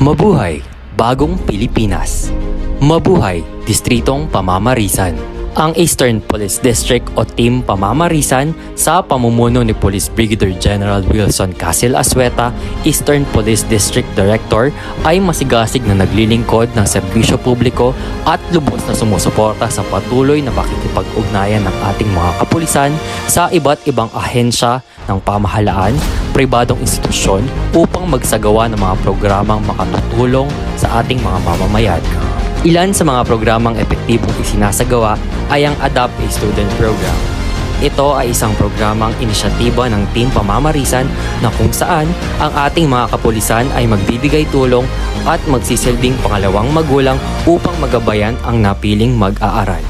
Mabuhay, Bagong Pilipinas. Mabuhay, Distritong Pamamarisan. Ang Eastern Police District o Team Pamamarisan sa pamumuno ni Police Brigadier General Wilson Casil Azueta, Eastern Police District Director, ay masigasig na naglilingkod ng serbisyo publiko at lubos na sumusuporta sa patuloy na pakikipag-ugnayan ng ating mga kapulisan sa iba't ibang ahensya ng pamahalaan, pribadong institusyon upang magsagawa ng mga programang makatutulong sa ating mga mamamayan. Ilan sa mga programang epektibong isinasagawa ay ang Adopt a Student Program. Ito ay isang programang inisyatiba ng Team Pamamarisan na kung saan ang ating mga kapulisan ay magbibigay tulong at magsisilbing pangalawang magulang upang magabayan ang napiling mag-aaral.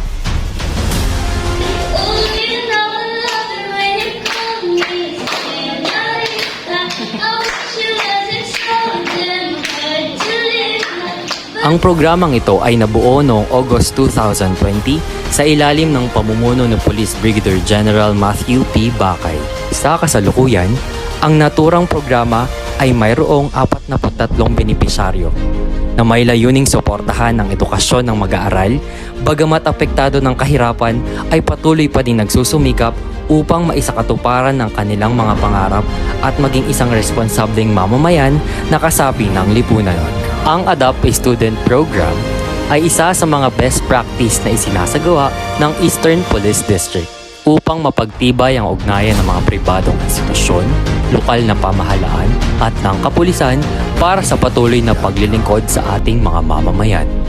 Ang programang ito ay nabuo noong August 2020 sa ilalim ng pamumuno ng Police Brigadier General Matthew P. Bakay. Sa kasalukuyan, ang naturang programa ay mayroong 43 benepisyaryo na may layuning suportahan ang edukasyon ng mag-aaral, bagamat apektado ng kahirapan ay patuloy pa din nagsusumikap upang maisakatuparan ng kanilang mga pangarap at maging isang responsableng mamamayan na kasapi ng lipunan. Ang Adopt a Student Program ay isa sa mga best practice na isinasagawa ng Eastern Police District upang mapagtibay ang ugnayan ng mga pribadong institusyon, lokal na pamahalaan at ng kapulisan para sa patuloy na paglilingkod sa ating mga mamamayan.